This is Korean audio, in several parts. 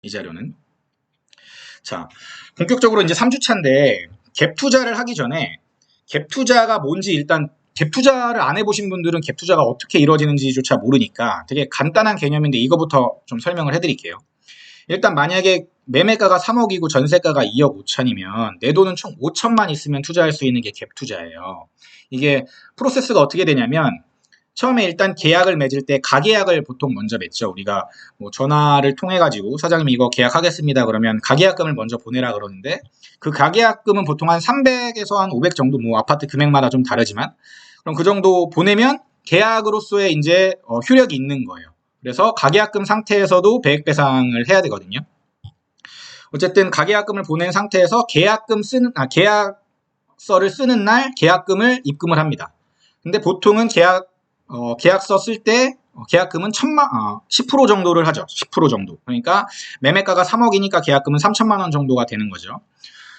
이 자료는. 자, 본격적으로 이제 3주차인데 갭 투자를 하기 전에 갭 투자가 뭔지 일단 갭 투자를 안 해보신 분들은 갭 투자가 어떻게 이루어지는지조차 모르니까 되게 간단한 개념인데 이거부터 좀 설명을 해드릴게요. 일단 만약에 매매가가 3억이고 전세가가 2억 5천이면 내 돈은 총 5천만 있으면 투자할 수 있는 게 갭 투자예요. 이게 프로세스가 어떻게 되냐면 처음에 일단 계약을 맺을 때 가계약을 보통 먼저 맺죠. 우리가 뭐 전화를 통해 가지고 사장님 이거 계약하겠습니다 그러면 가계약금을 먼저 보내라 그러는데 그 가계약금은 보통 한 300에서 한 500 정도, 뭐 아파트 금액마다 좀 다르지만 그럼 그 정도 보내면 계약으로서의 이제 효력이 있는 거예요. 그래서 가계약금 상태에서도 배액 배상을 해야 되거든요. 어쨌든 가계약금을 보낸 상태에서 계약서를 쓰는 날 계약금을 입금을 합니다. 근데 보통은 계약서 쓸 때 계약금은 10% 정도를 하죠. 10% 정도. 그러니까 매매가가 3억이니까 계약금은 3천만 원 정도가 되는 거죠.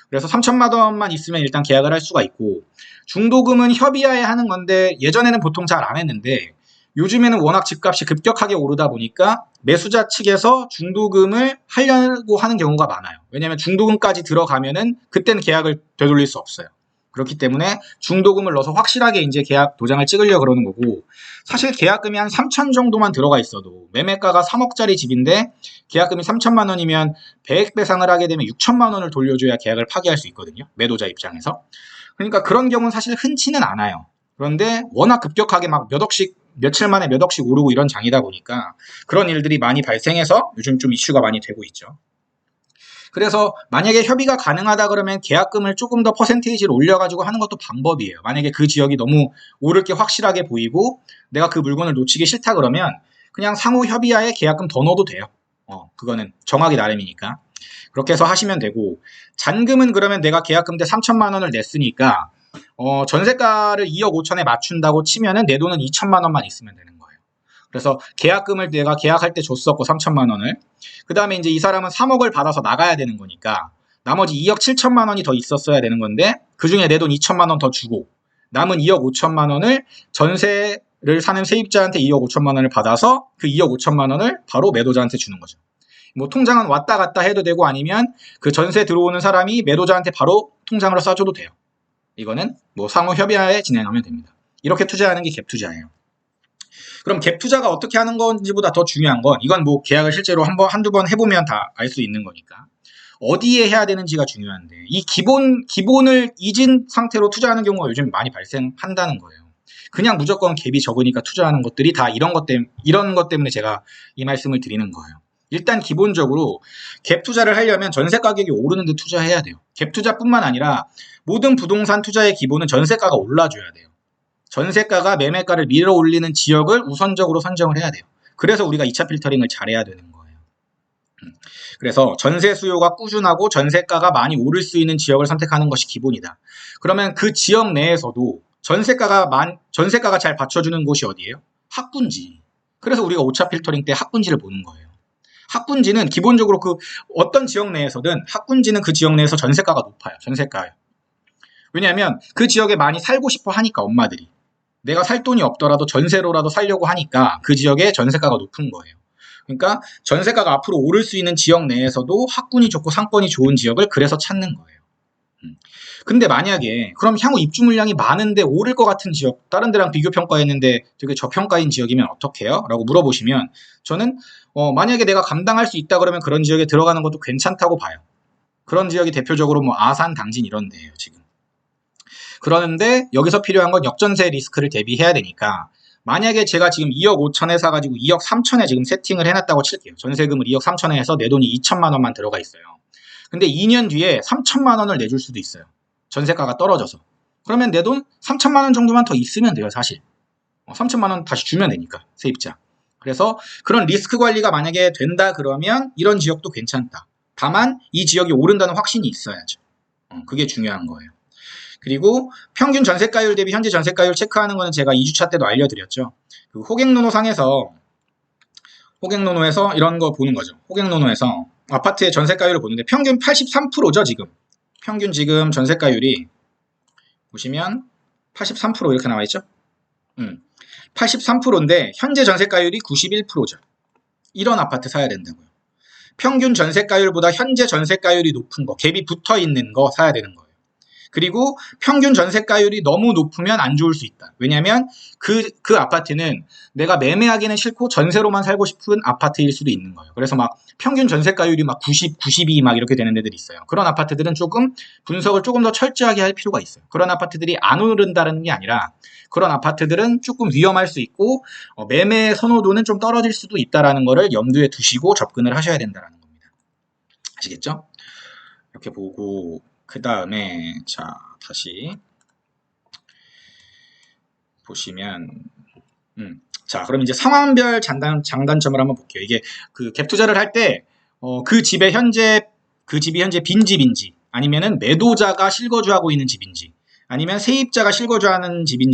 그래서 3천만 원만 있으면 일단 계약을 할 수가 있고, 중도금은 협의하에 하는 건데 예전에는 보통 잘 안 했는데 요즘에는 워낙 집값이 급격하게 오르다 보니까 매수자 측에서 중도금을 하려고 하는 경우가 많아요. 왜냐하면 중도금까지 들어가면은 그때는 계약을 되돌릴 수 없어요. 그렇기 때문에 중도금을 넣어서 확실하게 이제 계약 도장을 찍으려고 그러는 거고, 사실 계약금이 한 3천 정도만 들어가 있어도 매매가가 3억짜리 집인데 계약금이 3천만 원이면 배액 배상을 하게 되면 6천만 원을 돌려줘야 계약을 파기할 수 있거든요. 매도자 입장에서. 그러니까 그런 경우는 사실 흔치는 않아요. 그런데 워낙 급격하게 막 몇 억씩 며칠 만에 몇 억씩 오르고 이런 장이다 보니까 그런 일들이 많이 발생해서 요즘 좀 이슈가 많이 되고 있죠. 그래서 만약에 협의가 가능하다 그러면 계약금을 조금 더 퍼센테이지를 올려가지고 하는 것도 방법이에요. 만약에 그 지역이 너무 오를 게 확실하게 보이고 내가 그 물건을 놓치기 싫다 그러면 그냥 상호 협의하에 계약금 더 넣어도 돼요. 그거는 정하기 나름이니까. 그렇게 해서 하시면 되고, 잔금은 그러면 내가 계약금 때 3천만 원을 냈으니까 전세가를 2억 5천에 맞춘다고 치면은 내 돈은 2천만 원만 있으면 되는 거예요. 그래서 계약금을 내가 계약할 때 줬었고 3천만 원을, 그 다음에 이제 이 사람은 3억을 받아서 나가야 되는 거니까 나머지 2억 7천만 원이 더 있었어야 되는 건데 그 중에 내 돈 2천만 원 더 주고 남은 2억 5천만 원을 전세를 사는 세입자한테 2억 5천만 원을 받아서 그 2억 5천만 원을 바로 매도자한테 주는 거죠. 뭐 통장은 왔다 갔다 해도 되고 아니면 그 전세 들어오는 사람이 매도자한테 바로 통장으로 싸줘도 돼요. 이거는 뭐 상호 협의하에 진행하면 됩니다. 이렇게 투자하는 게 갭 투자예요. 그럼 갭 투자가 어떻게 하는 건지보다 더 중요한 건, 이건 뭐 계약을 실제로 한두 번 해보면 다 알 수 있는 거니까 어디에 해야 되는지가 중요한데, 이 기본을 잊은 상태로 투자하는 경우가 요즘 많이 발생한다는 거예요. 그냥 무조건 갭이 적으니까 투자하는 것들이 다 이런 것 때문에 제가 이 말씀을 드리는 거예요. 일단 기본적으로 갭 투자를 하려면 전세 가격이 오르는 데 투자해야 돼요. 갭 투자뿐만 아니라 모든 부동산 투자의 기본은 전세가가 올라줘야 돼요. 전세가가 매매가를 밀어 올리는 지역을 우선적으로 선정을 해야 돼요. 그래서 우리가 2차 필터링을 잘해야 되는 거예요. 그래서 전세 수요가 꾸준하고 전세가가 많이 오를 수 있는 지역을 선택하는 것이 기본이다. 그러면 그 지역 내에서도 전세가가 잘 받쳐주는 곳이 어디예요? 학군지. 그래서 우리가 5차 필터링 때 학군지를 보는 거예요. 학군지는 기본적으로 그 어떤 지역 내에서든 학군지는 그 지역 내에서 전세가가 높아요. 전세가요. 왜냐하면 그 지역에 많이 살고 싶어 하니까 엄마들이. 내가 살 돈이 없더라도 전세로라도 살려고 하니까 그 지역에 전세가가 높은 거예요. 그러니까 전세가가 앞으로 오를 수 있는 지역 내에서도 학군이 좋고 상권이 좋은 지역을 그래서 찾는 거예요. 근데 만약에 그럼 향후 입주 물량이 많은데 오를 것 같은 지역, 다른 데랑 비교 평가했는데 되게 저평가인 지역이면 어떡해요? 라고 물어보시면 저는 만약에 내가 감당할 수 있다 그러면 그런 지역에 들어가는 것도 괜찮다고 봐요. 그런 지역이 대표적으로 뭐 아산, 당진 이런 데예요, 지금. 그러는데 여기서 필요한 건 역전세 리스크를 대비해야 되니까, 만약에 제가 지금 2억 5천에 사가지고 2억 3천에 지금 세팅을 해놨다고 칠게요. 전세금을 2억 3천에 해서 내 돈이 2천만 원만 들어가 있어요. 근데 2년 뒤에 3천만 원을 내줄 수도 있어요. 전세가가 떨어져서. 그러면 내 돈 3천만 원 정도만 더 있으면 돼요, 사실. 3천만 원 다시 주면 되니까, 세입자. 그래서 그런 리스크 관리가 만약에 된다 그러면 이런 지역도 괜찮다. 다만 이 지역이 오른다는 확신이 있어야죠. 그게 중요한 거예요. 그리고 평균 전세가율 대비 현재 전세가율 체크하는 거는 제가 2주차 때도 알려드렸죠. 그 호갱노노에서 이런 거 보는 거죠. 호갱노노에서 아파트의 전세가율을 보는데 평균 83%죠, 지금. 평균 지금 전세가율이 보시면 83% 이렇게 나와 있죠. 83%인데 현재 전세가율이 91%죠. 이런 아파트 사야 된다고요. 평균 전세가율보다 현재 전세가율이 높은 거, 갭이 붙어 있는 거 사야 되는 거예요. 그리고 평균 전세가율이 너무 높으면 안 좋을 수 있다. 왜냐하면 그 아파트는 내가 매매하기는 싫고 전세로만 살고 싶은 아파트일 수도 있는 거예요. 그래서 막 평균 전세가율이 막 90, 92 막 이렇게 되는 데들이 있어요. 그런 아파트들은 조금 분석을 조금 더 철저하게 할 필요가 있어요. 그런 아파트들이 안 오른다는 게 아니라 그런 아파트들은 조금 위험할 수 있고 매매 선호도는 좀 떨어질 수도 있다는 거를 염두에 두시고 접근을 하셔야 된다는 겁니다. 아시겠죠? 이렇게 보고 그 다음에 자 다시 보시면 자 그럼 이제 상황별 장단점을 한번 볼게요. 이게 그 갭 투자를 할 때 그 집이 현재 빈 집인지 아니면은 매도자가 실거주하고 있는 집인지 아니면 세입자가 실거주하는 집인지